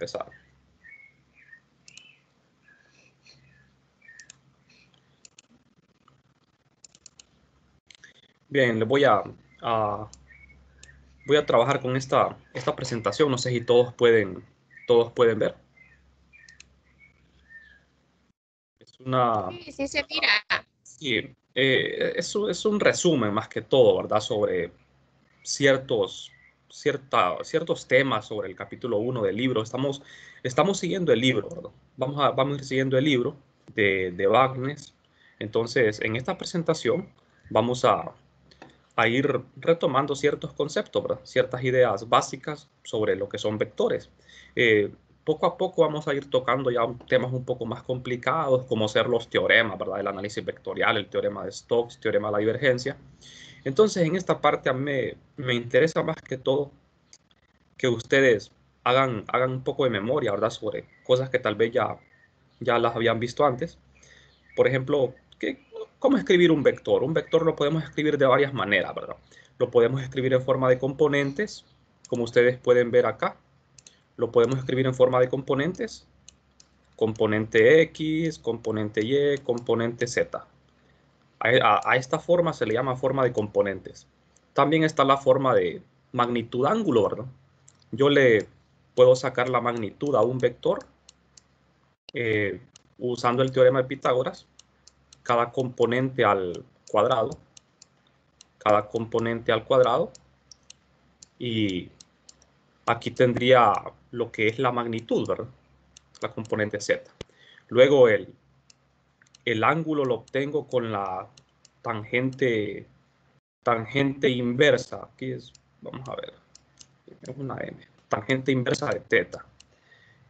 empezar. Bien, les voy a trabajar con esta presentación. No sé si todos pueden ver. Es una... Sí, se mira. Sí, es un resumen más que todo, ¿verdad? Sobre ciertos temas sobre el capítulo 1 del libro. Estamos siguiendo el libro, ¿verdad? Vamos a ir siguiendo el libro de Wagner. Entonces, en esta presentación vamos a ir retomando ciertos conceptos, ¿verdad? Ciertas ideas básicas sobre lo que son vectores. Poco a poco vamos a ir tocando ya temas un poco más complicados, como ser los teoremas, ¿verdad? El análisis vectorial, el teorema de Stokes, teorema de la divergencia. Entonces, en esta parte a mí me interesa más que todo que ustedes hagan un poco de memoria, ¿verdad? Sobre cosas que tal vez ya las habían visto antes. Por ejemplo, ¿cómo escribir un vector? Un vector lo podemos escribir de varias maneras, ¿verdad? Lo podemos escribir en forma de componentes, como ustedes pueden ver acá. Lo podemos escribir en forma de componentes. Componente X, componente Y, componente Z. A esta forma se le llama forma de componentes. También está la forma de magnitud ángulo, ¿verdad? Yo le puedo sacar la magnitud a un vector usando el teorema de Pitágoras. Cada componente al cuadrado. Cada componente al cuadrado. Y aquí tendría lo que es la magnitud, ¿verdad? La componente Z. Luego el ángulo lo obtengo con la tangente inversa. Aquí es, vamos a ver, es una m. Tangente inversa de teta.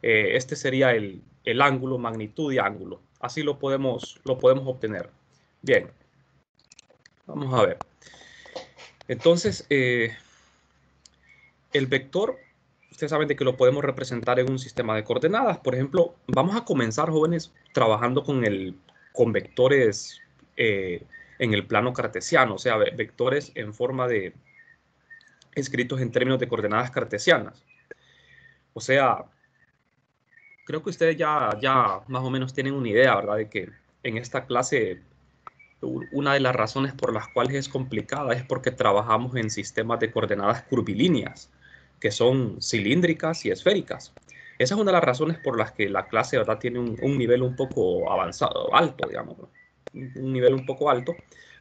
Este sería el ángulo, magnitud y ángulo. Así lo podemos obtener. Bien, vamos a ver. Entonces, el vector, ustedes saben de que lo podemos representar en un sistema de coordenadas. Por ejemplo, vamos a comenzar, jóvenes, trabajando con vectores en el plano cartesiano, o sea, vectores en forma de escritos en términos de coordenadas cartesianas. O sea, creo que ustedes ya más o menos tienen una idea, ¿verdad? De que en esta clase una de las razones por las cuales es complicada es porque trabajamos en sistemas de coordenadas curvilíneas, que son cilíndricas y esféricas. Esa es una de las razones por las que la clase, ¿verdad?, tiene un nivel un poco avanzado, alto, digamos, ¿no? Un nivel un poco alto,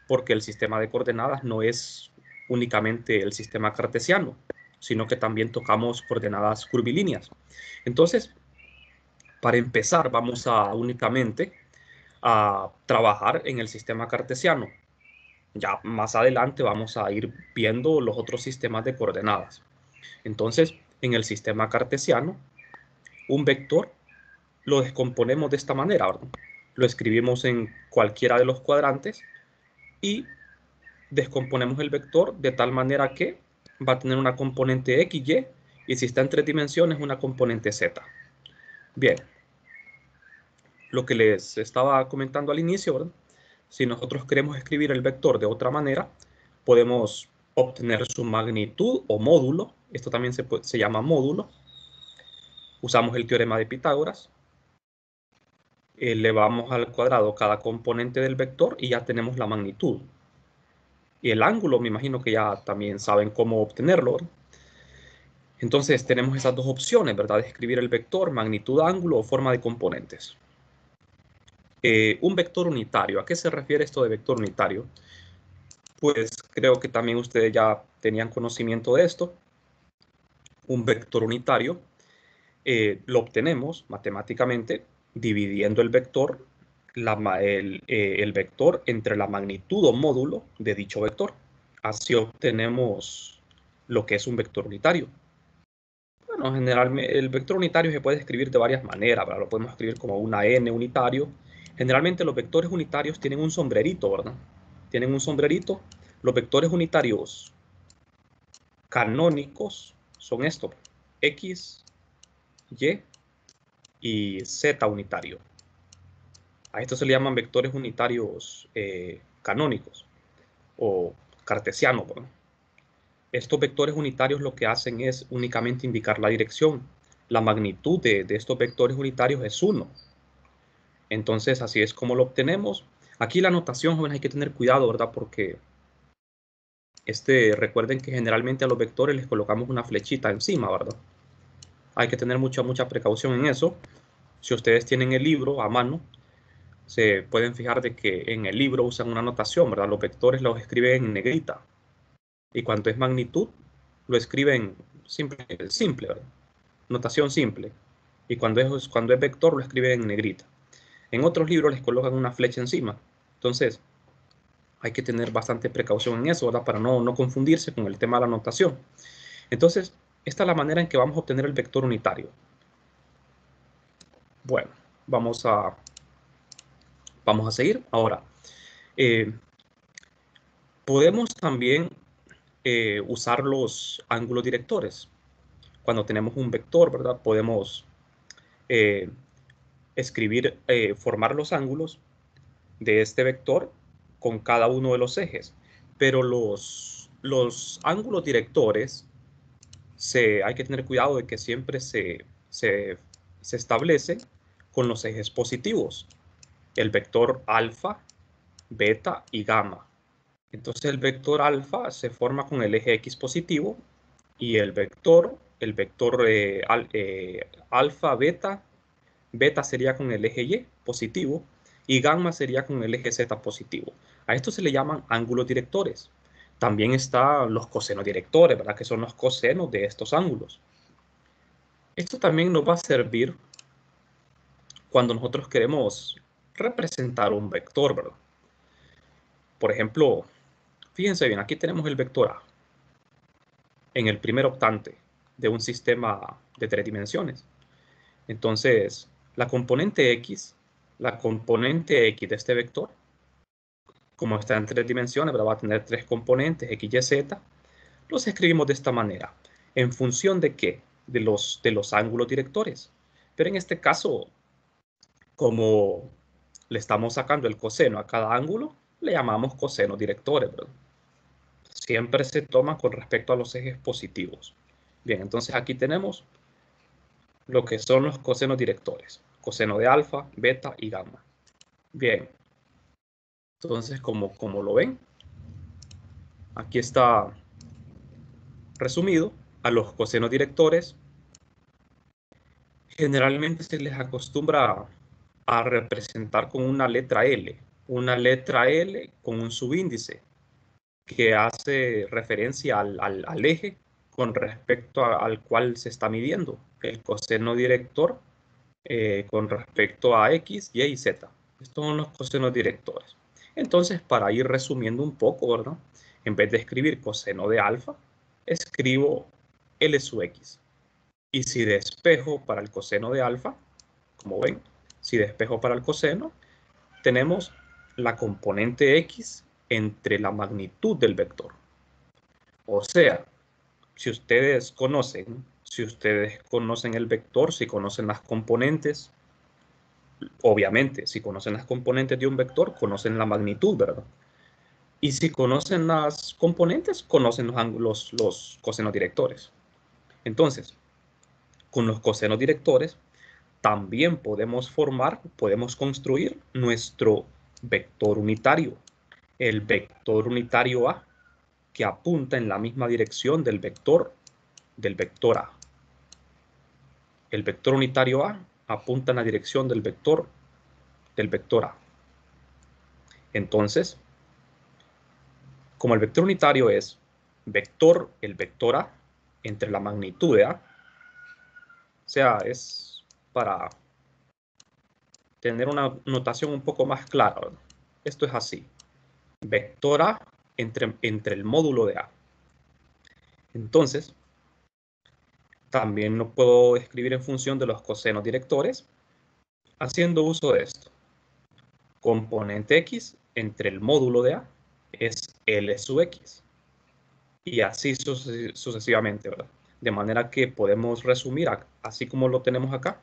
porque el sistema de coordenadas no es únicamente el sistema cartesiano, sino que también tocamos coordenadas curvilíneas. Entonces, para empezar, vamos a únicamente a trabajar en el sistema cartesiano. Ya más adelante vamos a ir viendo los otros sistemas de coordenadas. Entonces, en el sistema cartesiano, un vector lo descomponemos de esta manera, ¿verdad? Lo escribimos en cualquiera de los cuadrantes y descomponemos el vector de tal manera que va a tener una componente X, y si está en 3 dimensiones, una componente Z. Bien, lo que les estaba comentando al inicio, ¿verdad? Si nosotros queremos escribir el vector de otra manera, podemos obtener su magnitud o módulo. Esto también se llama módulo. Usamos el teorema de Pitágoras. Elevamos al cuadrado cada componente del vector y ya tenemos la magnitud. Y el ángulo, me imagino que ya también saben cómo obtenerlo, ¿verdad? Entonces tenemos esas dos opciones, ¿verdad? De escribir el vector, magnitud, ángulo o forma de componentes. Un vector unitario. ¿A qué se refiere esto de vector unitario? Pues creo que también ustedes ya tenían conocimiento de esto. Un vector unitario lo obtenemos matemáticamente dividiendo el vector, el vector entre la magnitud o módulo de dicho vector. Así obtenemos lo que es un vector unitario. Bueno, generalmente el vector unitario se puede escribir de varias maneras, ¿verdad? Lo podemos escribir como una n unitario. Generalmente los vectores unitarios tienen un sombrerito, ¿verdad? Tienen un sombrerito. Los vectores unitarios canónicos son estos: X, Y Z unitario. A esto se le llaman vectores unitarios canónicos o cartesianos, ¿verdad? Estos vectores unitarios lo que hacen es únicamente indicar la dirección. la magnitud de estos vectores unitarios es 1. Entonces, así es como lo obtenemos. Aquí la notación, jóvenes, hay que tener cuidado, ¿verdad? Porque recuerden que generalmente a los vectores les colocamos una flechita encima, ¿verdad? Hay que tener mucha precaución en eso. Si ustedes tienen el libro a mano, se pueden fijar de que en el libro usan una notación, ¿verdad? Los vectores los escriben en negrita. Y cuando es magnitud, lo escriben simple, ¿verdad? Notación simple. Y cuando es vector, lo escriben en negrita. En otros libros les colocan una flecha encima. Entonces, hay que tener bastante precaución en eso, ¿verdad? Para no confundirse con el tema de la notación. Entonces, esta es la manera en que vamos a obtener el vector unitario. Bueno, vamos a seguir. Ahora, podemos también usar los ángulos directores. Cuando tenemos un vector, ¿verdad? Podemos formar los ángulos de este vector con cada uno de los ejes. Pero los ángulos directores, hay que tener cuidado de que siempre se establecen con los ejes positivos. El vector alfa, beta y gamma. Entonces el vector alfa se forma con el eje X positivo y el vector alfa, beta sería con el eje Y positivo y gamma sería con el eje Z positivo. A esto se le llaman ángulos directores. También están los cosenos directores, ¿verdad? Que son los cosenos de estos ángulos. Esto también nos va a servir cuando nosotros queremos representar un vector, ¿verdad? Por ejemplo, fíjense bien, aquí tenemos el vector A en el primer octante de un sistema de 3 dimensiones. Entonces, la componente X de este vector, como está en 3 dimensiones, ¿verdad? Va a tener 3 componentes, X, Y, Z. Los escribimos de esta manera. ¿En función de qué? De los ángulos directores. Pero en este caso, como le estamos sacando el coseno a cada ángulo, le llamamos cosenos directores, ¿verdad? Siempre se toma con respecto a los ejes positivos. Bien, entonces aquí tenemos lo que son los cosenos directores. Coseno de alfa, beta y gamma. Bien, entonces como lo ven, aquí está resumido. A los cosenos directores generalmente se les acostumbra a representar con una letra L con un subíndice que hace referencia al eje con respecto al cual se está midiendo el coseno director con respecto a X, Y y Z. Estos son los cosenos directores. Entonces, para ir resumiendo un poco, ¿verdad? En vez de escribir coseno de alfa, escribo L sub X. Y si despejo para el coseno de alfa, como ven, si despejo para el coseno, tenemos la componente X entre la magnitud del vector. O sea, si ustedes conocen el vector, si conocen las componentes, obviamente, si conocen las componentes de un vector, conocen la magnitud, ¿verdad? Y si conocen las componentes, conocen los cosenos directores. Entonces, con los cosenos directores, también podemos construir nuestro vector unitario, el vector unitario A, que apunta en la misma dirección del vector A. El vector unitario A apunta en la dirección del vector A. Entonces, como el vector unitario es el vector A entre la magnitud de A, o sea, es para tener una notación un poco más clara, ¿verdad? Esto es así. Vector A entre el módulo de A. Entonces, también lo puedo escribir en función de los cosenos directores, haciendo uso de esto. Componente X entre el módulo de A es L sub X. Y así sucesivamente, ¿verdad? De manera que podemos resumir, así como lo tenemos acá,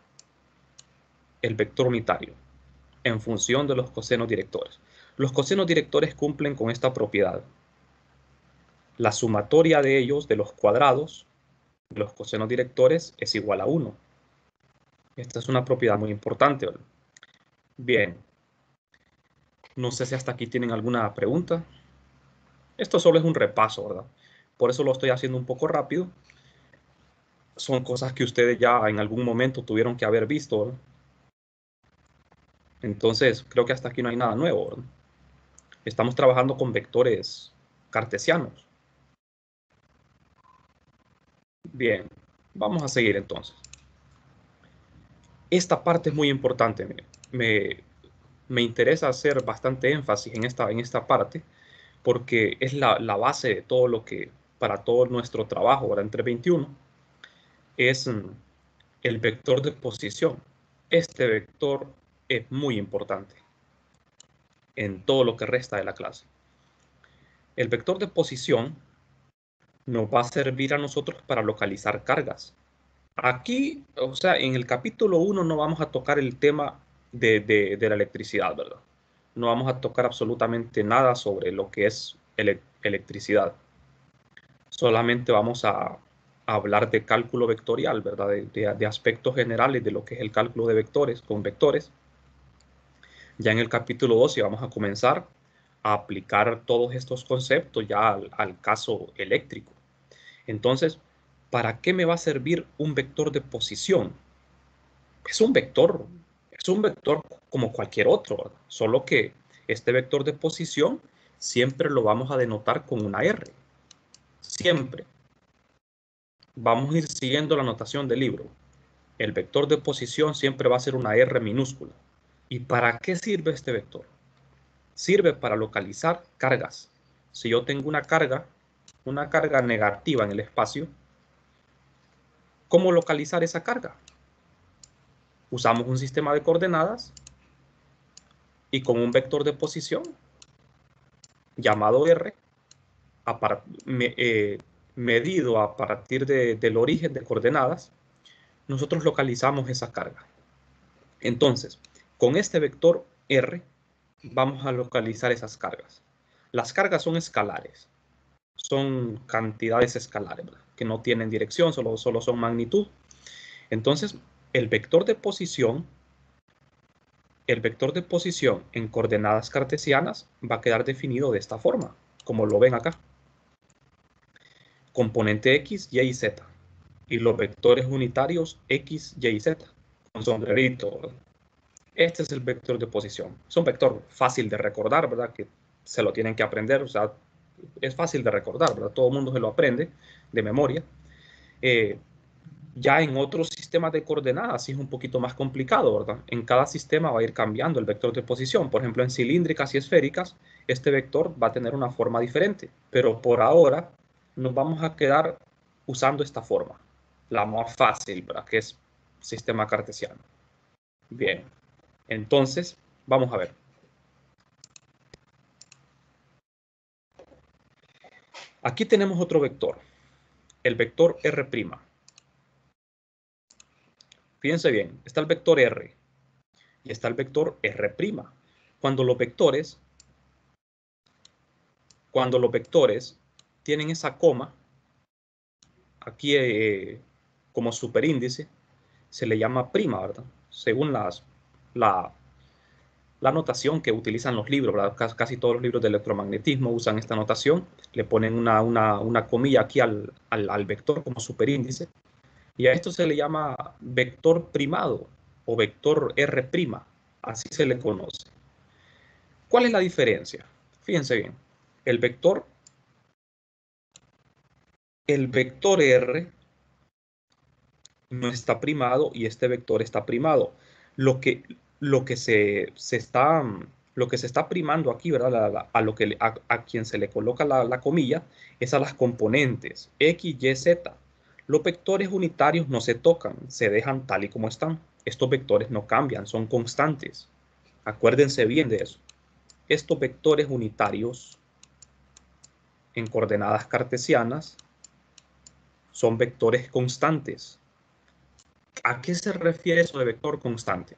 el vector unitario en función de los cosenos directores. Los cosenos directores cumplen con esta propiedad. La sumatoria de ellos, de los cuadrados, de los cosenos directores, es igual a 1. Esta es una propiedad muy importante, ¿verdad? Bien, no sé si hasta aquí tienen alguna pregunta. Esto solo es un repaso, ¿verdad? Por eso lo estoy haciendo un poco rápido. Son cosas que ustedes ya en algún momento tuvieron que haber visto, ¿verdad? Entonces, creo que hasta aquí no hay nada nuevo, ¿verdad? Estamos trabajando con vectores cartesianos. Bien, vamos a seguir entonces. Esta parte es muy importante. Me interesa hacer bastante énfasis en esta parte porque es la base de todo lo que, para todo nuestro trabajo, ahora entre 21, es el vector de posición. Este vector es muy importante en todo lo que resta de la clase. El vector de posición nos va a servir a nosotros para localizar cargas. Aquí, o sea, en el capítulo 1 no vamos a tocar el tema de la electricidad, ¿verdad? No vamos a tocar absolutamente nada sobre lo que es electricidad. Solamente vamos a hablar de cálculo vectorial, ¿verdad? De aspectos generales de lo que es el cálculo de vectores con vectores. Ya en el capítulo 12 vamos a comenzar a aplicar todos estos conceptos ya al caso eléctrico. Entonces, ¿para qué me va a servir un vector de posición? Es un vector como cualquier otro, ¿verdad? Solo que este vector de posición siempre lo vamos a denotar con una R. Siempre. Vamos a ir siguiendo la notación del libro. El vector de posición siempre va a ser una R minúscula. ¿Y para qué sirve este vector? Sirve para localizar cargas. Si yo tengo una carga negativa en el espacio, ¿cómo localizar esa carga? Usamos un sistema de coordenadas y con un vector de posición llamado R, medido a partir del origen de coordenadas, nosotros localizamos esa carga. Entonces, con este vector R, vamos a localizar esas cargas. Las cargas son escalares, son cantidades escalares, ¿verdad? Que no tienen dirección, solo son magnitud. Entonces, el vector de posición en coordenadas cartesianas va a quedar definido de esta forma, como lo ven acá. Componente X, Y y Z. Y los vectores unitarios X, Y y Z. Con sombrerito, ¿verdad? Este es el vector de posición. Es un vector fácil de recordar, ¿verdad? Que se lo tienen que aprender, o sea, es fácil de recordar, ¿verdad? Todo el mundo se lo aprende de memoria. Ya en otros sistemas de coordenadas sí es un poquito más complicado, ¿verdad? En cada sistema va a ir cambiando el vector de posición. Por ejemplo, en cilíndricas y esféricas, este vector va a tener una forma diferente. Pero por ahora nos vamos a quedar usando esta forma, la más fácil, ¿verdad? Que es sistema cartesiano. Bien, entonces, vamos a ver. Aquí tenemos otro vector, el vector R'. Fíjense bien, está el vector R y está el vector R'. Cuando los vectores, cuando los vectores tienen esa coma, aquí como superíndice, se le llama prima, ¿verdad? Según la, la notación que utilizan los libros, ¿verdad? Casi todos los libros de electromagnetismo usan esta notación, le ponen una comilla aquí al vector como superíndice, y a esto se le llama vector primado o vector R', así se le conoce. ¿Cuál es la diferencia? Fíjense bien, el vector, el vector R no está primado y este vector está primado. Lo que, lo que se está, lo que se está primando aquí, ¿verdad? A quien se le coloca la comilla es a las componentes X, Y, Z. Los vectores unitarios no se tocan, se dejan tal y como están. Estos vectores no cambian, son constantes. Acuérdense bien de eso. Estos vectores unitarios en coordenadas cartesianas son vectores constantes. ¿A qué se refiere eso de vector constante?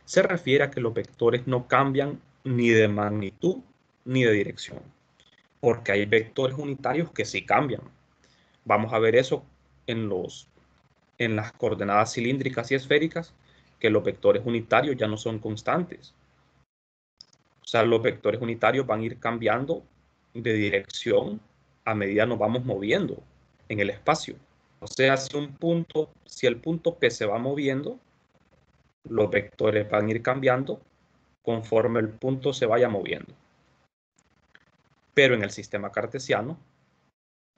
Se refiere a que los vectores no cambian ni de magnitud ni de dirección, porque hay vectores unitarios que sí cambian. Vamos a ver eso en las coordenadas cilíndricas y esféricas, que los vectores unitarios ya no son constantes. O sea, los vectores unitarios van a ir cambiando de dirección a medida nos vamos moviendo en el espacio. O sea, si el punto P se va moviendo, los vectores van a ir cambiando conforme el punto se vaya moviendo. Pero en el sistema cartesiano,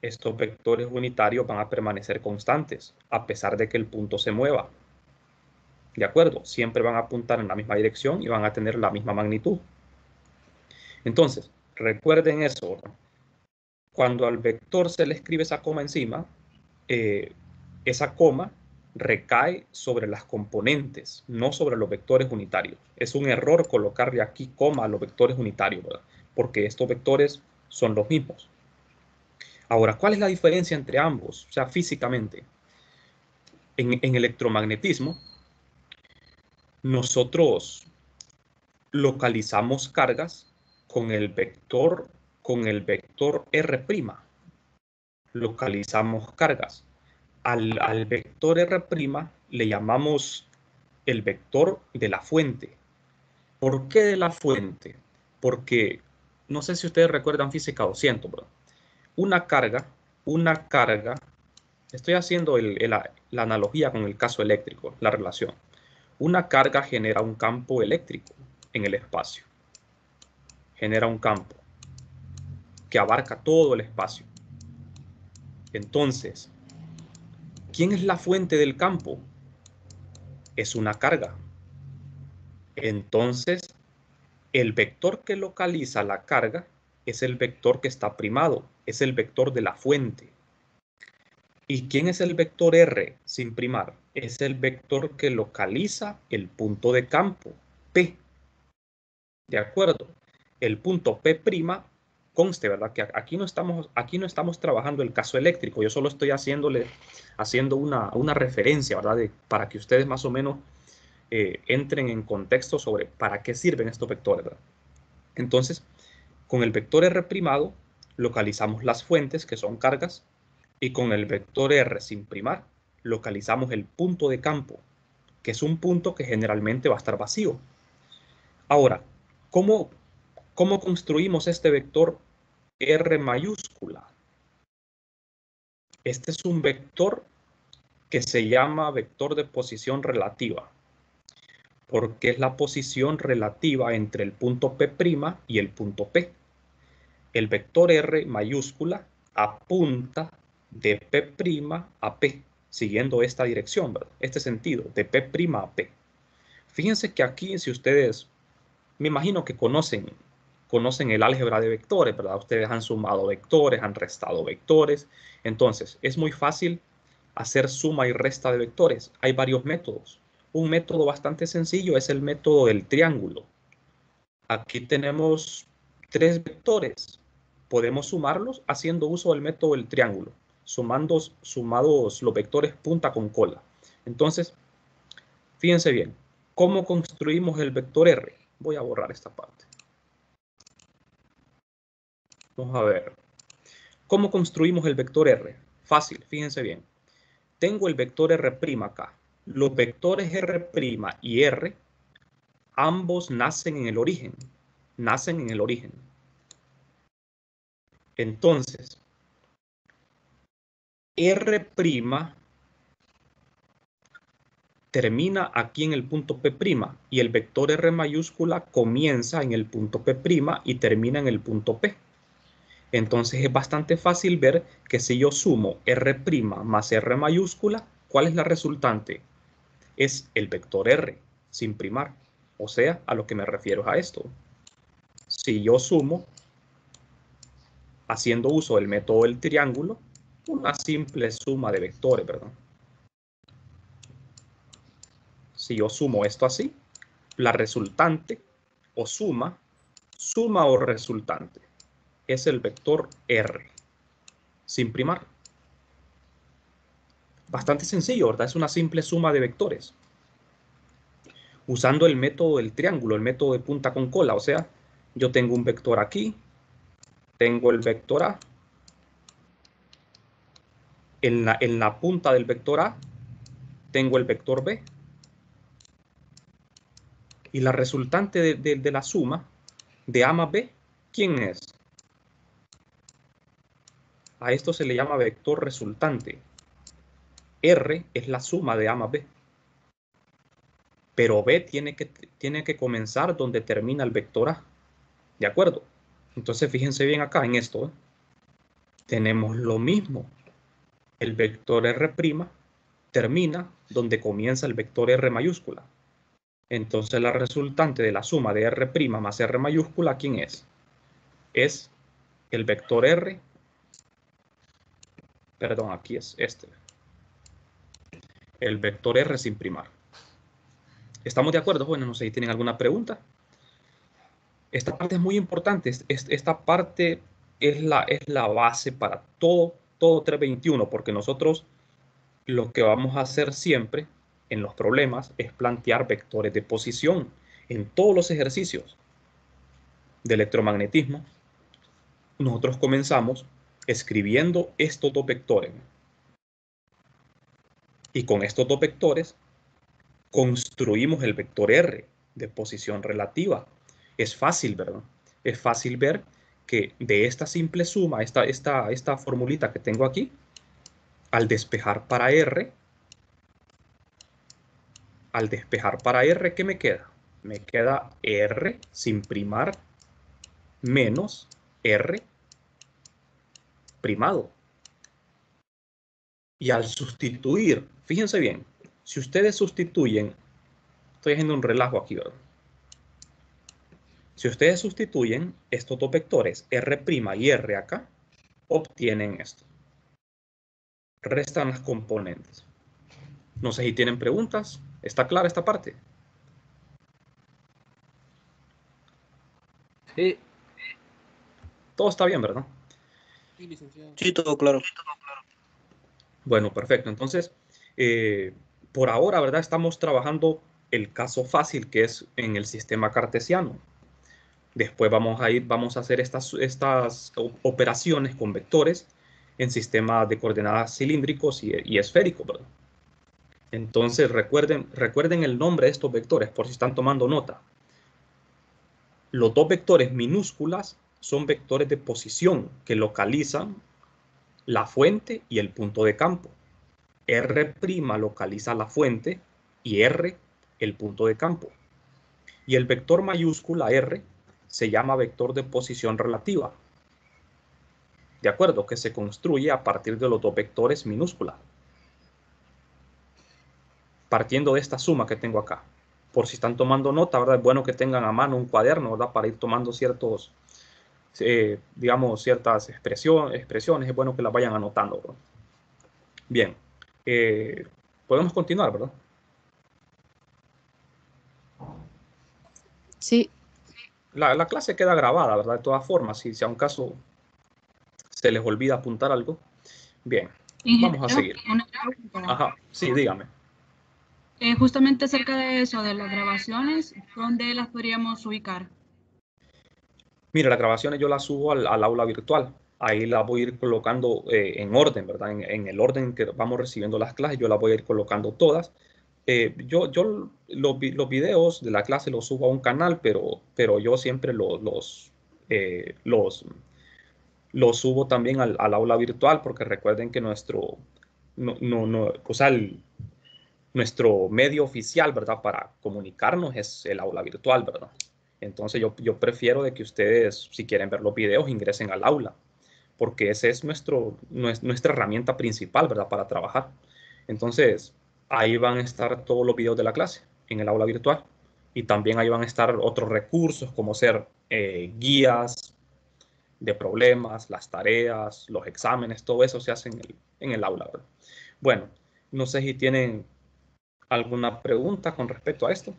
estos vectores unitarios van a permanecer constantes, a pesar de que el punto se mueva. ¿De acuerdo? Siempre van a apuntar en la misma dirección y van a tener la misma magnitud. Entonces, recuerden eso, ¿verdad? Cuando al vector se le escribe esa coma encima, esa coma recae sobre las componentes, no sobre los vectores unitarios. Es un error colocarle aquí coma a los vectores unitarios, ¿verdad? Porque estos vectores son los mismos. Ahora, ¿cuál es la diferencia entre ambos? O sea, físicamente. En electromagnetismo, nosotros localizamos cargas con el vector R'. Localizamos cargas. Al vector R' le llamamos el vector de la fuente. ¿Por qué de la fuente? Porque, no sé si ustedes recuerdan física 200, ¿verdad? Una carga, estoy haciendo la analogía con el caso eléctrico, la relación. Una carga genera un campo eléctrico en el espacio. Genera un campo que abarca todo el espacio. Entonces, ¿quién es la fuente del campo? Es una carga. Entonces, el vector que localiza la carga es el vector que está primado, es el vector de la fuente. ¿Y quién es el vector R sin primar? Es el vector que localiza el punto de campo, P. ¿De acuerdo? El punto P', conste, ¿verdad? Que aquí no estamos trabajando el caso eléctrico, yo solo estoy haciendo una referencia, ¿verdad? Para que ustedes más o menos entren en contexto sobre para qué sirven estos vectores, ¿verdad? Entonces, con el vector R' localizamos las fuentes, que son cargas, y con el vector R sin primar, localizamos el punto de campo, que es un punto que generalmente va a estar vacío. Ahora, ¿cómo construimos este vector R mayúscula? Este es un vector que se llama vector de posición relativa, porque es la posición relativa entre el punto P' y el punto P. El vector R mayúscula apunta de P' a P, siguiendo esta dirección, ¿verdad? Este sentido, de P' a P. Fíjense que aquí, si ustedes, me imagino que conocen el álgebra de vectores, ¿verdad? Ustedes han sumado vectores, han restado vectores. Entonces, es muy fácil hacer suma y resta de vectores. Hay varios métodos. Un método bastante sencillo es el método del triángulo. Aquí tenemos 3 vectores. Podemos sumarlos haciendo uso del método del triángulo, sumados los vectores punta con cola. Entonces, fíjense bien, ¿cómo construimos el vector R? Voy a borrar esta parte. Vamos a ver. ¿Cómo construimos el vector R? Fácil, fíjense bien. Tengo el vector R' acá. Los vectores R' y R, ambos nacen en el origen. Nacen en el origen. Entonces, R' termina aquí en el punto P' y el vector R mayúscula comienza en el punto P' y termina en el punto P. Entonces es bastante fácil ver que si yo sumo R' más R mayúscula, ¿cuál es la resultante? Es el vector R sin primar. O sea, a lo que me refiero es a esto. Si yo sumo, haciendo uso del método del triángulo, una simple suma de vectores, ¿verdad? Si yo sumo esto así, la resultante o suma o resultante es el vector R sin primar. Bastante sencillo, ¿verdad? Es una simple suma de vectores usando el método del triángulo, el método de punta con cola. O sea, yo tengo un vector aquí, tengo el vector A, en la punta del vector A tengo el vector B Y la resultante de la suma de A más B, ¿quién es? A esto se le llama vector resultante. R es la suma de A más B. Pero B tiene que comenzar donde termina el vector A. ¿De acuerdo? Entonces fíjense bien acá en esto. Tenemos lo mismo. El vector R' termina donde comienza el vector R mayúscula. Entonces la resultante de la suma de R' más R mayúscula, ¿quién es? Es el vector R. Perdón, aquí es este. El vector R sin primar. ¿Estamos de acuerdo, jóvenes? No sé si tienen alguna pregunta. Esta parte es muy importante. Esta parte es la base para todo 321, porque nosotros lo que vamos a hacer siempre en los problemas es plantear vectores de posición en todos los ejercicios de electromagnetismo. Nosotros comenzamos escribiendo estos dos vectores. Y con estos dos vectores construimos el vector R de posición relativa. Es fácil, ¿verdad? Es fácil ver que de esta simple suma, esta formulita que tengo aquí, al despejar para R, ¿qué me queda? Me queda R sin primar menos R primado. Y al sustituir, fíjense bien, si ustedes sustituyen, estoy haciendo un relajo aquí, ¿verdad? Si ustedes sustituyen estos dos vectores, R' y R acá, obtienen esto. Restan las componentes. No sé si tienen preguntas. ¿Está clara esta parte? Sí. Todo está bien, ¿verdad? Sí, licenciado. Sí, todo claro. Bueno, perfecto. Entonces, por ahora, ¿verdad? Estamos trabajando el caso fácil, que es en el sistema cartesiano. Después vamos a hacer estas operaciones con vectores en sistemas de coordenadas cilíndricos y esféricos, ¿verdad? Entonces, recuerden el nombre de estos vectores, por si están tomando nota. Los dos vectores minúsculas son vectores de posición que localizan la fuente y el punto de campo. R' localiza la fuente y R el punto de campo. Y el vector mayúscula R se llama vector de posición relativa. ¿De acuerdo? Que se construye a partir de los dos vectores minúsculas. Partiendo de esta suma que tengo acá. Por si están tomando nota, ¿verdad? Es bueno que tengan a mano un cuaderno, ¿verdad? Para ir tomando digamos, ciertas expresiones. Es bueno que las vayan anotando, ¿verdad? Bien. Podemos continuar, ¿verdad? Sí. La clase queda grabada, ¿verdad? De todas formas, si a un caso se les olvida apuntar algo. Bien, vamos a seguir. Una pregunta. Ajá, sí, dígame. Justamente acerca de eso, de las grabaciones, ¿dónde las podríamos ubicar? Mira, las grabaciones yo las subo al aula virtual. Ahí las voy a ir colocando en orden, ¿verdad? En el orden que vamos recibiendo las clases, yo las voy a ir colocando todas. Yo los videos de la clase los subo a un canal, pero yo siempre los subo también al aula virtual, porque recuerden que nuestro medio oficial, ¿verdad? Para comunicarnos es el aula virtual, ¿verdad? Entonces yo prefiero de que ustedes, si quieren ver los videos, ingresen al aula, porque esa es nuestra herramienta principal, ¿verdad? Para trabajar. Entonces, ahí van a estar todos los videos de la clase en el aula virtual. Y también ahí van a estar otros recursos como ser guías de problemas, las tareas, los exámenes, todo eso se hace en el aula, ¿verdad? Bueno, no sé si tienen alguna pregunta con respecto a esto.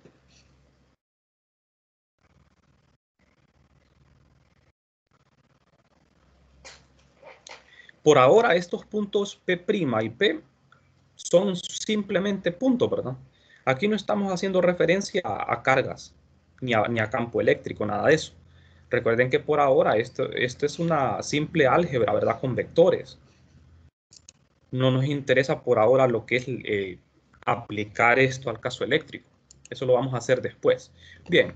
Por ahora, estos puntos P' y P son simplemente puntos, ¿verdad? Aquí no estamos haciendo referencia a cargas, ni a campo eléctrico, nada de eso. Recuerden que por ahora esto es una simple álgebra, ¿verdad? Con vectores. No nos interesa por ahora lo que es aplicar esto al caso eléctrico. Eso lo vamos a hacer después. Bien,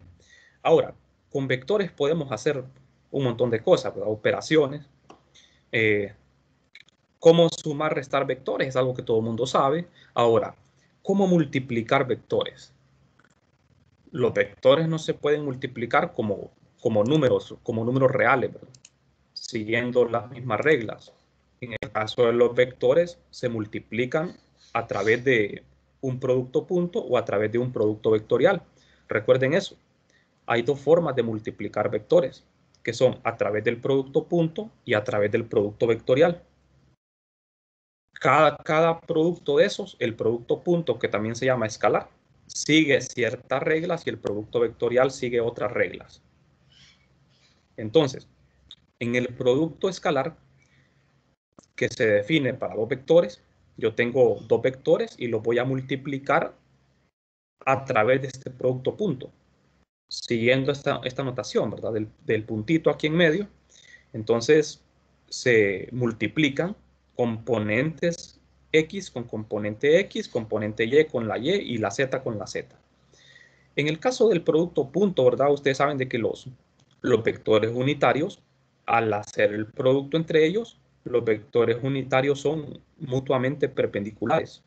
ahora, con vectores podemos hacer un montón de cosas, ¿verdad? Operaciones. Cómo sumar, restar vectores es algo que todo el mundo sabe. Ahora, ¿cómo multiplicar vectores? Los vectores no se pueden multiplicar como números reales, ¿verdad? Siguiendo las mismas reglas. En el caso de los vectores, se multiplican a través de un producto punto o a través de un producto vectorial. Recuerden eso. Hay dos formas de multiplicar vectores, que son a través del producto punto y a través del producto vectorial. Cada producto de esos, el producto punto, que también se llama escalar, sigue ciertas reglas y el producto vectorial sigue otras reglas. Entonces, en el producto escalar, que se define para dos vectores, yo tengo dos vectores y los voy a multiplicar a través de este producto punto, siguiendo esta notación, ¿verdad? Del puntito aquí en medio. Entonces, se multiplican componentes X con componente X, componente Y con la Y la Z con la Z. En el caso del producto punto, ¿verdad? Ustedes saben de que los vectores unitarios, al hacer el producto entre ellos, los vectores unitarios son mutuamente perpendiculares.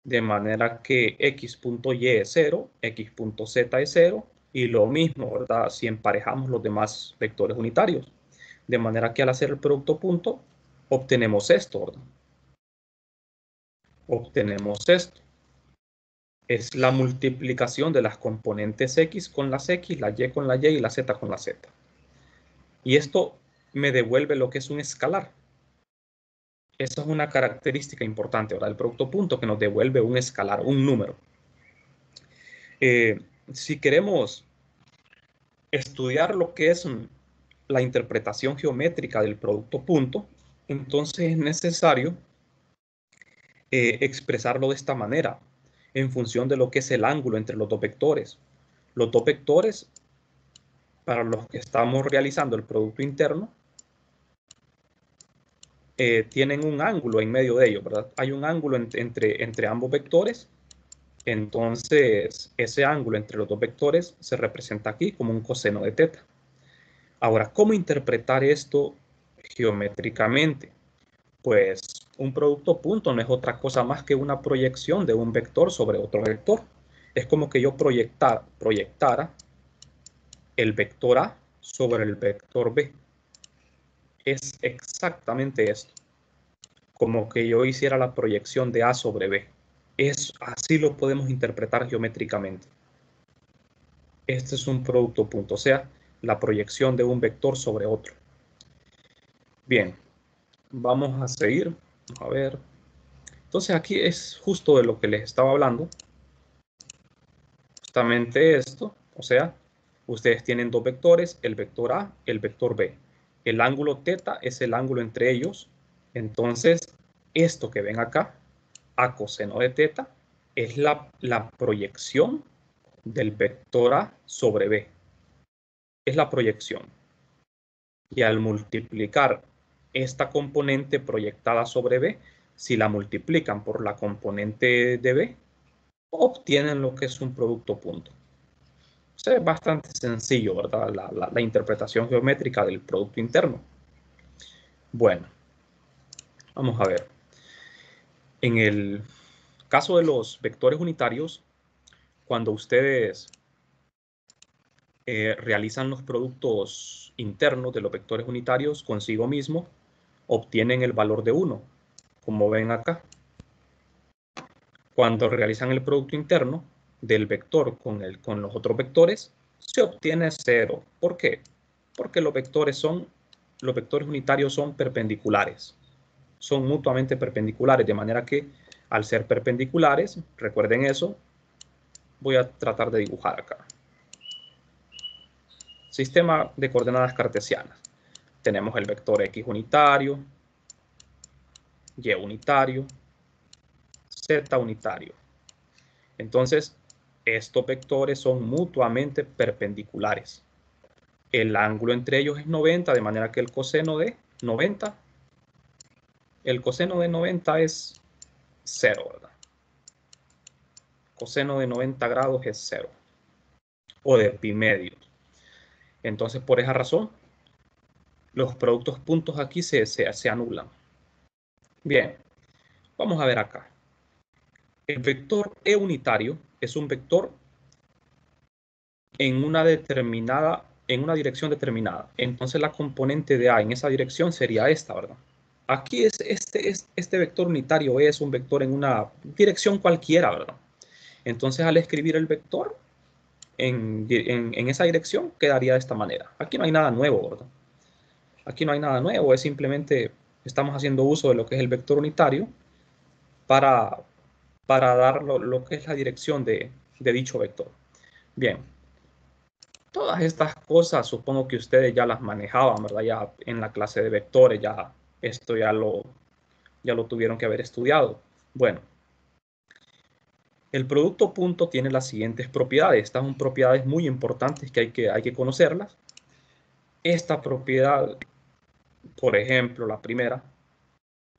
De manera que x.y es 0, x.z es 0, y lo mismo, ¿verdad? Si emparejamos los demás vectores unitarios. De manera que al hacer el producto punto, obtenemos esto, ¿verdad? Obtenemos esto. Es la multiplicación de las componentes x con las x, la y con la y y la z con la z. Y esto me devuelve lo que es un escalar. Esa es una característica importante, ¿verdad? El producto punto que nos devuelve un escalar, un número. Si queremos estudiar lo que es la interpretación geométrica del producto punto, entonces es necesario expresarlo de esta manera, en función de lo que es el ángulo entre los dos vectores. Los dos vectores, para los que estamos realizando el producto interno, tienen un ángulo en medio de ellos, ¿verdad? Hay un ángulo entre ambos vectores. Entonces, ese ángulo entre los dos vectores se representa aquí como un coseno de teta. Ahora, ¿cómo interpretar esto geométricamente? Pues un producto punto no es otra cosa más que una proyección de un vector sobre otro vector. Es como que yo proyectara el vector A sobre el vector B. Es exactamente esto. Como que yo hiciera la proyección de A sobre B. Así lo podemos interpretar geométricamente. Este es un producto punto, o sea, la proyección de un vector sobre otro. Bien, vamos a seguir. Vamos a ver. Entonces aquí es justo de lo que les estaba hablando. Justamente esto, o sea, ustedes tienen dos vectores, el vector A, el vector B. El ángulo θ es el ángulo entre ellos. Entonces, esto que ven acá, A coseno de θ, es la proyección del vector A sobre B. Es la proyección. Y al multiplicar esta componente proyectada sobre B, si la multiplican por la componente de B, obtienen lo que es un producto punto. O sea, es bastante sencillo, ¿verdad? La interpretación geométrica del producto interno. Bueno, vamos a ver. En el caso de los vectores unitarios, cuando ustedes realizan los productos internos de los vectores unitarios consigo mismo, obtienen el valor de 1, como ven acá. Cuando realizan el producto interno del vector con los otros vectores, se obtiene 0. ¿Por qué? Porque los vectores unitarios son perpendiculares. Son mutuamente perpendiculares, de manera que al ser perpendiculares, recuerden eso, voy a tratar de dibujar acá. Sistema de coordenadas cartesianas. Tenemos el vector X unitario, Y unitario, Z unitario. Entonces, estos vectores son mutuamente perpendiculares. El ángulo entre ellos es 90, de manera que el coseno de 90 es 0, ¿verdad? coseno de 90 grados es 0. O de pi medio. Entonces, por esa razón, los productos puntos aquí se anulan. Bien, vamos a ver acá. El vector E unitario es un vector en una dirección determinada. Entonces la componente de A en esa dirección sería esta, ¿verdad? Aquí este vector unitario es un vector en una dirección cualquiera, ¿verdad? Entonces al escribir el vector en esa dirección quedaría de esta manera. Aquí no hay nada nuevo, ¿verdad? Aquí no hay nada nuevo, es simplemente estamos haciendo uso de lo que es el vector unitario para dar lo que es la dirección de dicho vector. Bien. Todas estas cosas supongo que ustedes ya las manejaban, ¿verdad? Ya en la clase de vectores, ya esto ya lo tuvieron que haber estudiado. Bueno, el producto punto tiene las siguientes propiedades. Estas son propiedades muy importantes que hay que conocerlas. Esta propiedad, por ejemplo, la primera,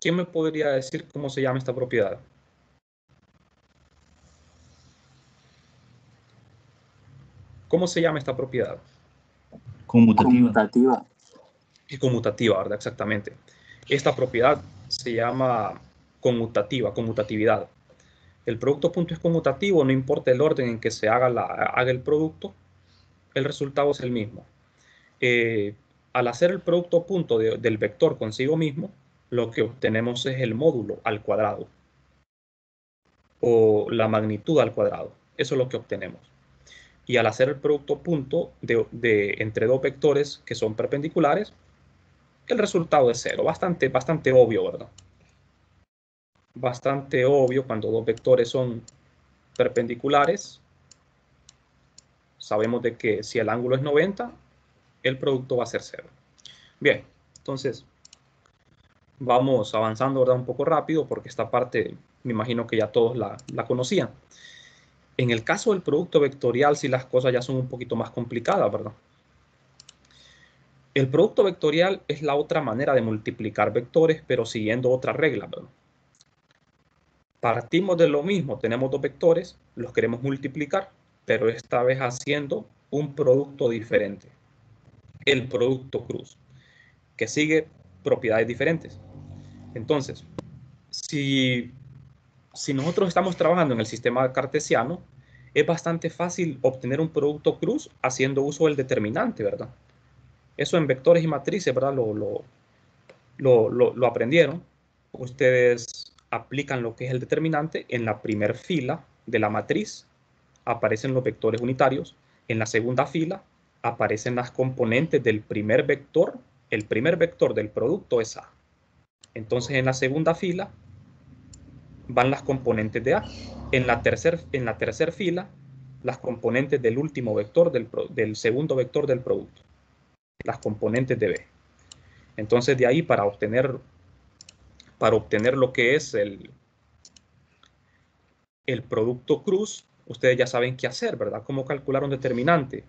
¿quién me podría decir cómo se llama esta propiedad? ¿Cómo se llama esta propiedad? Conmutativa. Es conmutativa, ¿verdad? Exactamente. Esta propiedad se llama conmutatividad. El producto punto es conmutativo, no importa el orden en que se haga el producto, el resultado es el mismo. Al hacer el producto punto del vector consigo mismo, lo que obtenemos es el módulo al cuadrado o la magnitud al cuadrado. Eso es lo que obtenemos. Y al hacer el producto punto entre dos vectores que son perpendiculares, el resultado es 0. Bastante obvio, ¿verdad? Bastante obvio cuando dos vectores son perpendiculares. Sabemos de que si el ángulo es 90, el producto va a ser 0. Bien, entonces vamos avanzando, ¿verdad? Un poco rápido porque esta parte me imagino que ya todos la conocían. En el caso del producto vectorial, sí las cosas ya son un poquito más complicadas, ¿verdad? El producto vectorial es la otra manera de multiplicar vectores, pero siguiendo otra regla, ¿verdad? Partimos de lo mismo, tenemos dos vectores, los queremos multiplicar, pero esta vez haciendo un producto diferente. El producto cruz, que sigue propiedades diferentes. Entonces, si nosotros estamos trabajando en el sistema cartesiano, es bastante fácil obtener un producto cruz haciendo uso del determinante, ¿verdad? Eso en vectores y matrices, ¿verdad? Lo aprendieron. Ustedes aplican lo que es el determinante en la primera fila de la matriz, aparecen los vectores unitarios. En la segunda fila aparecen las componentes del primer vector. El primer vector del producto es A. Entonces en la segunda fila van las componentes de A. En la tercera fila, las componentes del último vector del segundo vector del producto. Las componentes de B. Entonces de ahí para obtener lo que es el producto cruz, ustedes ya saben qué hacer, ¿verdad? Cómo calcular un determinante.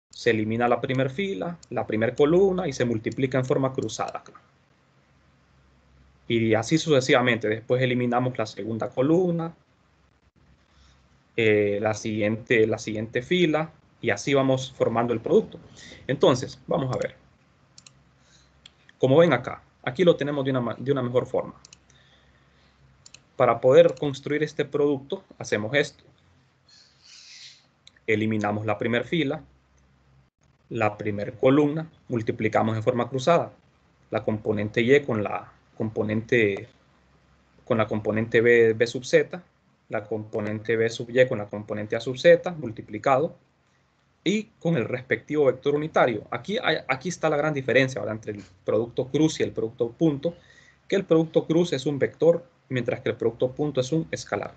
Se elimina la primera fila, la primera columna y se multiplica en forma cruzada. Y así sucesivamente. Después eliminamos la segunda columna, la siguiente fila, y así vamos formando el producto. Entonces, vamos a ver. Como ven acá, aquí lo tenemos de una mejor forma. Para poder construir este producto, hacemos esto. Eliminamos la primera fila, la primera columna, multiplicamos en forma cruzada la componente Y con la componente B sub z, la componente B sub Y con la componente A sub z, multiplicado, y con el respectivo vector unitario. Aquí está la gran diferencia, ¿verdad?, entre el producto cruz y el producto punto, que el producto cruz es un vector, mientras que el producto punto es un escalar.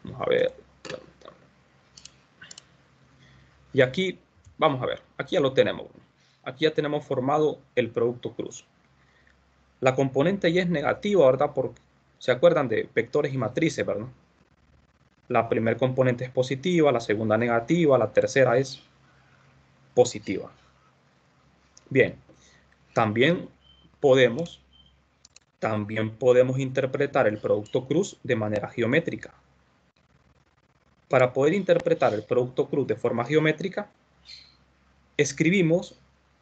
Vamos a ver. Y aquí, vamos a ver, aquí ya lo tenemos. Aquí ya tenemos formado el producto cruz. La componente Y es negativa, ¿verdad? Porque se acuerdan de vectores y matrices, ¿verdad? La primera componente es positiva, la segunda negativa, la tercera es positiva. Bien, también podemos interpretar el producto cruz de manera geométrica. Para poder interpretar el producto cruz de forma geométrica, escribimos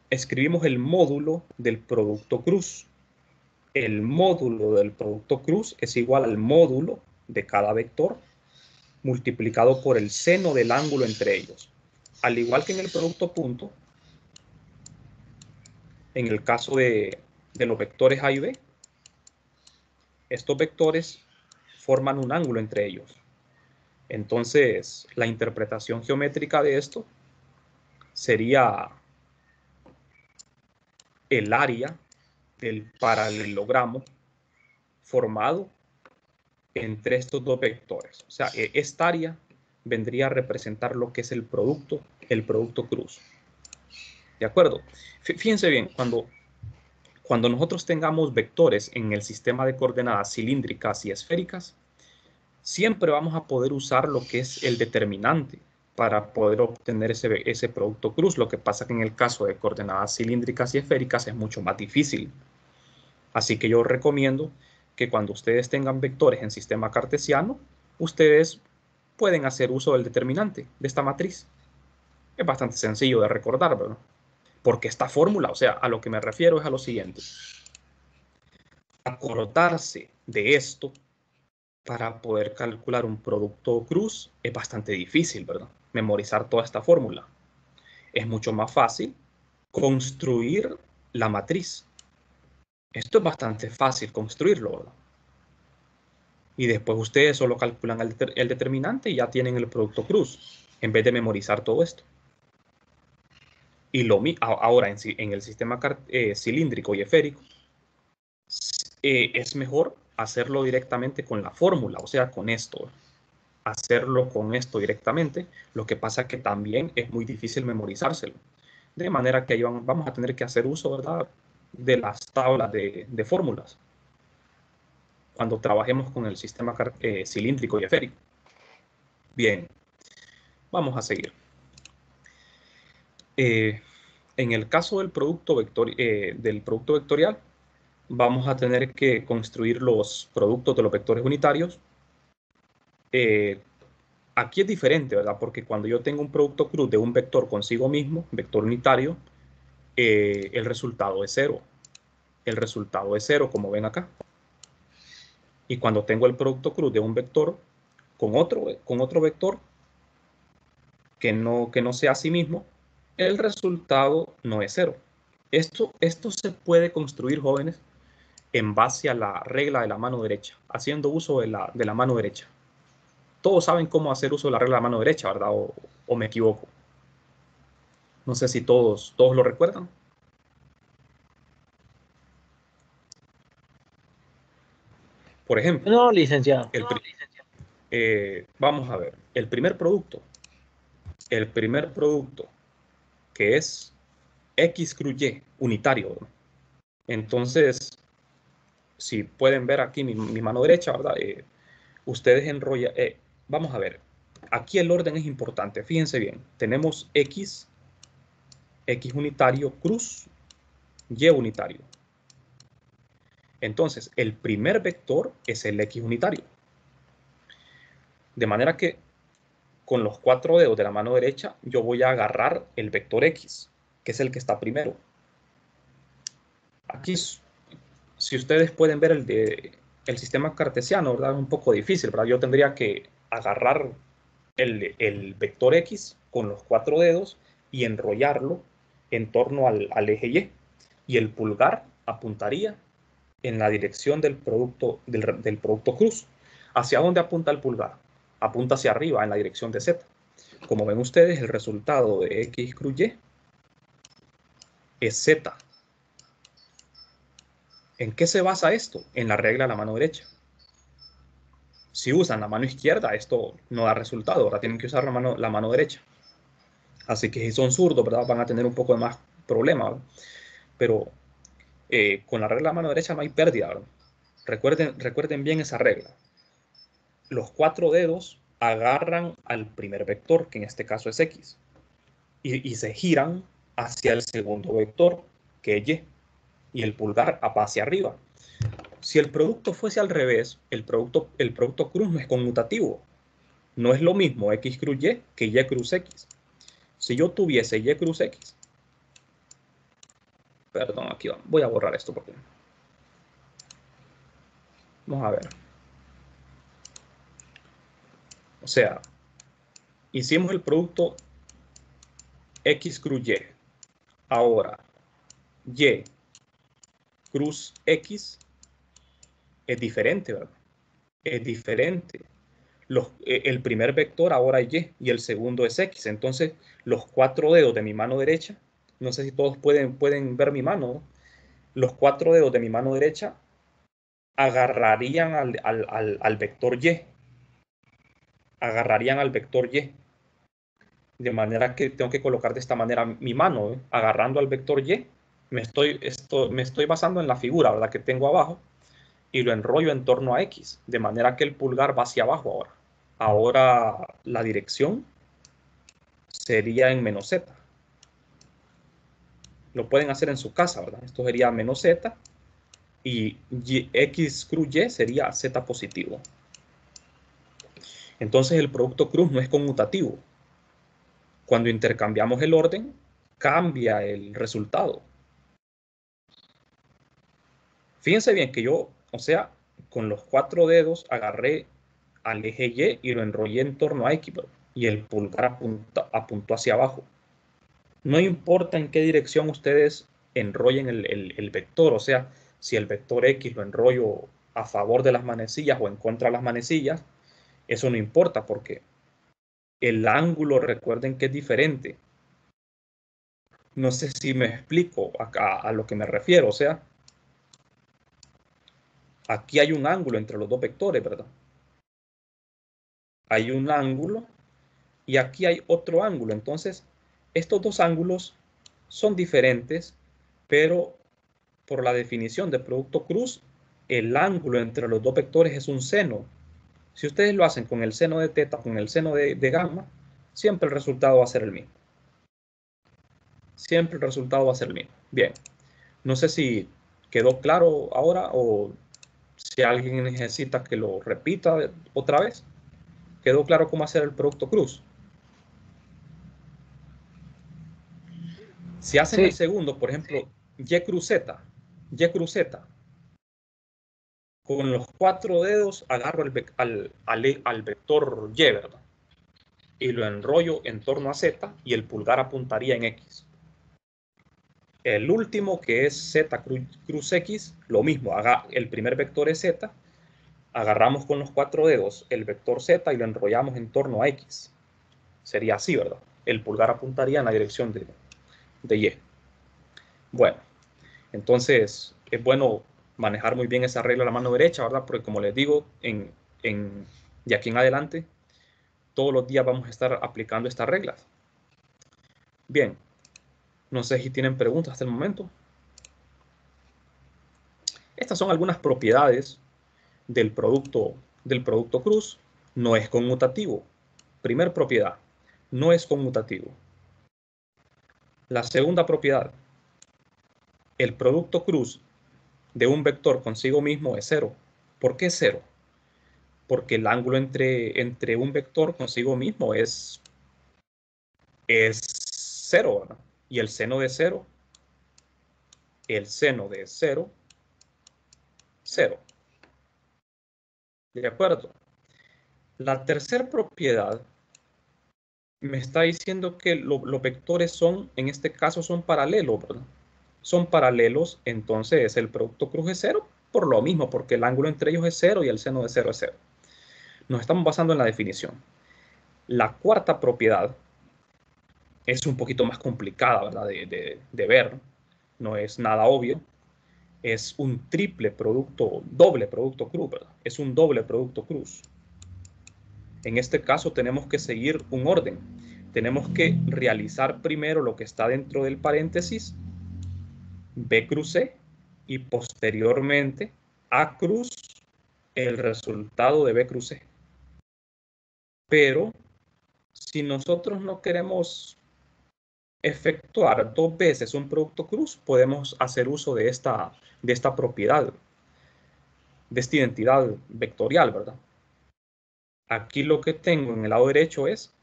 el módulo del producto cruz. El módulo del producto cruz es igual al módulo de cada vector multiplicado por el seno del ángulo entre ellos. Al igual que en el producto punto, en el caso de los vectores A y B, estos vectores forman un ángulo entre ellos. Entonces, la interpretación geométrica de esto sería el área del paralelogramo formado entre estos dos vectores. O sea, esta área vendría a representar lo que es el producto cruz. ¿De acuerdo? Fíjense bien, cuando nosotros tengamos vectores en el sistema de coordenadas cilíndricas y esféricas, siempre vamos a poder usar lo que es el determinante para poder obtener ese producto cruz. Lo que pasa que en el caso de coordenadas cilíndricas y esféricas es mucho más difícil. Así que yo recomiendo que cuando ustedes tengan vectores en sistema cartesiano, ustedes pueden hacer uso del determinante de esta matriz. Es bastante sencillo de recordar, ¿verdad? Porque esta fórmula, o sea, a lo que me refiero es a lo siguiente. Acordarse de esto para poder calcular un producto cruz es bastante difícil, ¿verdad? Memorizar toda esta fórmula. Es mucho más fácil construir la matriz. Esto es bastante fácil construirlo, ¿verdad? Y después ustedes solo calculan el determinante y ya tienen el producto cruz, en vez de memorizar todo esto. Y ahora en el sistema cilíndrico y esférico, es mejor hacerlo directamente con la fórmula, o sea, con esto. Hacerlo con esto directamente, lo que pasa que también es muy difícil memorizárselo. De manera que ahí vamos a tener que hacer uso, ¿verdad?, de las tablas de fórmulas cuando trabajemos con el sistema cilíndrico y esférico. Bien, vamos a seguir. En el caso del producto vectorial, vamos a tener que construir los productos de los vectores unitarios. Aquí es diferente, ¿verdad? Porque cuando yo tengo un producto cruz de un vector consigo mismo, vector unitario, el resultado es cero. El resultado es cero, como ven acá. Y cuando tengo el producto cruz de un vector con otro vector que no sea a sí mismo, el resultado no es cero. Esto se puede construir, jóvenes, en base a la regla de la mano derecha, haciendo uso de la mano derecha. Todos saben cómo hacer uso de la regla de la mano derecha, ¿verdad? ¿O me equivoco? No sé si todos lo recuerdan. Por ejemplo, No, licenciado. vamos a ver, el primer producto que es X cruz Y, unitario, ¿no? Entonces, si pueden ver aquí mi mano derecha, ¿verdad? Ustedes enrollan, vamos a ver, aquí el orden es importante, fíjense bien, tenemos X unitario, cruz, Y unitario. Entonces, el primer vector es el X unitario. De manera que con los 4 dedos de la mano derecha, yo voy a agarrar el vector X, que es el que está primero. Aquí, si ustedes pueden ver el sistema cartesiano, ¿verdad? Es un poco difícil, ¿verdad? Yo tendría que agarrar el vector X con los 4 dedos y enrollarlo en torno al eje Y. Y el pulgar apuntaría en la dirección del producto cruz. ¿Hacia dónde apunta el pulgar? Apunta hacia arriba, en la dirección de Z. Como ven ustedes, el resultado de X cruz Y es Z. ¿En qué se basa esto? En la regla de la mano derecha. Si usan la mano izquierda, esto no da resultado. Ahora tienen que usar la mano derecha. Así que si son zurdos, ¿verdad?, van a tener un poco de más problema, ¿verdad? Pero con la regla de la mano derecha no hay pérdida, ¿verdad? Recuerden bien esa regla. Los 4 dedos agarran al primer vector, que en este caso es X, y se giran hacia el segundo vector, que es Y, y el pulgar va hacia arriba. Si el producto fuese al revés, el producto cruz no es conmutativo. No es lo mismo X cruz Y que Y cruz X. Si yo tuviese Y cruz X, perdón, aquí va. Voy a borrar esto porque... Vamos a ver. O sea, hicimos el producto X cruz Y. Ahora, Y cruz X es diferente, ¿verdad? Es diferente. El primer vector ahora es Y el segundo es X. Entonces, los 4 dedos de mi mano derecha, no sé si todos pueden ver mi mano, ¿no? Los 4 dedos de mi mano derecha agarrarían al vector Y. Agarrarían al vector Y. De manera que tengo que colocar de esta manera mi mano, ¿eh? Agarrando al vector Y. Me estoy basando en la figura, ¿verdad? Que tengo abajo. Y lo enrollo en torno a X. De manera que el pulgar va hacia abajo ahora. Ahora la dirección sería en menos Z. Lo pueden hacer en su casa, ¿verdad? Esto sería menos Z. Y X cruz Y sería Z positivo. Entonces el producto cruz no es conmutativo. Cuando intercambiamos el orden, cambia el resultado. Fíjense bien que yo, o sea, con los 4 dedos agarré al eje Y y lo enrollé en torno a X, y el pulgar apuntó hacia abajo. No importa en qué dirección ustedes enrollen el vector, o sea, si el vector X lo enrollo a favor de las manecillas o en contra de las manecillas, eso no importa porque el ángulo, recuerden que es diferente. No sé si me explico a lo que me refiero, o sea, aquí hay un ángulo entre los dos vectores, ¿verdad? Hay un ángulo y aquí hay otro ángulo. Entonces, estos dos ángulos son diferentes, pero por la definición de producto cruz, el ángulo entre los dos vectores es un seno. Si ustedes lo hacen con el seno de teta, con el seno de gamma, siempre el resultado va a ser el mismo. Siempre el resultado va a ser el mismo. Bien, no sé si quedó claro ahora o si alguien necesita que lo repita otra vez. ¿Quedó claro cómo hacer el producto cruz? Si hacen el segundo, por ejemplo, Y cruz Z, con los 4 dedos agarro al vector Y, ¿verdad? Y lo enrollo en torno a Z y el pulgar apuntaría en X. El último, que es Z cruz X, lo mismo, el primer vector es Z, agarramos con los 4 dedos el vector Z y lo enrollamos en torno a X. Sería así, ¿verdad? El pulgar apuntaría en la dirección de Y. Bueno, entonces es bueno manejar muy bien esa regla a la mano derecha, ¿verdad? Porque como les digo, de aquí en adelante, todos los días vamos a estar aplicando estas reglas. Bien, no sé si tienen preguntas hasta el momento. Estas son algunas propiedades del producto cruz. No es conmutativo. Primer propiedad, no es conmutativo. La segunda propiedad, el producto cruz de un vector consigo mismo es cero. ¿Por qué cero? Porque el ángulo entre un vector consigo mismo es cero, ¿verdad? Y el seno de cero, cero. ¿De acuerdo? La tercera propiedad me está diciendo que los vectores son, en este caso, son paralelos, ¿verdad? Son paralelos, entonces el producto cruz es cero por lo mismo, porque el ángulo entre ellos es cero y el seno de cero es cero. Nos estamos basando en la definición. La cuarta propiedad es un poquito más complicada, ¿verdad? De ver, no es nada obvio. Es un doble producto cruz, ¿verdad? Es un doble producto cruz. En este caso tenemos que seguir un orden. Tenemos que realizar primero lo que está dentro del paréntesis, B cruz C, y posteriormente A cruz, el resultado de B cruz C. Pero si nosotros no queremos efectuar 2 veces un producto cruz, podemos hacer uso de esta propiedad, de esta identidad vectorial, ¿verdad? Aquí lo que tengo en el lado derecho es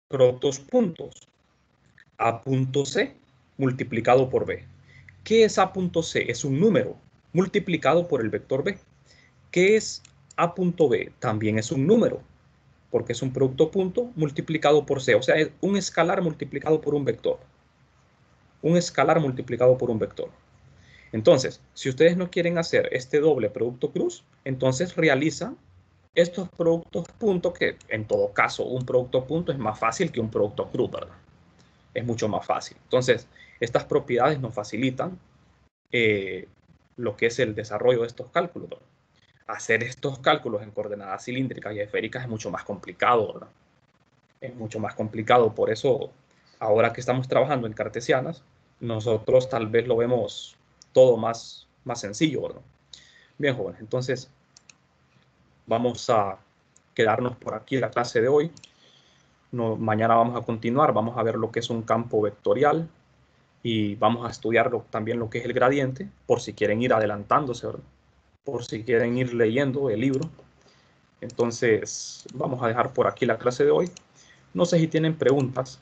productos puntos. A punto C multiplicado por B. ¿Qué es A punto C? Es un número multiplicado por el vector B. ¿Qué es A punto B? También es un número, porque es un producto punto multiplicado por C. O sea, es un escalar multiplicado por un vector. Un escalar multiplicado por un vector. Entonces, si ustedes no quieren hacer este doble producto cruz, entonces realizan estos productos punto, que en todo caso un producto punto es más fácil que un producto cruz, ¿verdad? Es mucho más fácil. Entonces, estas propiedades nos facilitan lo que es el desarrollo de estos cálculos, ¿verdad? Hacer estos cálculos en coordenadas cilíndricas y esféricas es mucho más complicado, ¿verdad? Es mucho más complicado. Por eso, ahora que estamos trabajando en cartesianas, nosotros tal vez lo vemos todo más sencillo, ¿verdad? Bien, jóvenes, entonces vamos a quedarnos por aquí en la clase de hoy. No, mañana vamos a continuar, vamos a ver lo que es un campo vectorial y vamos a estudiar también lo que es el gradiente, por si quieren ir adelantándose, ¿verdad? Por si quieren ir leyendo el libro. Entonces, vamos a dejar por aquí la clase de hoy. No sé si tienen preguntas.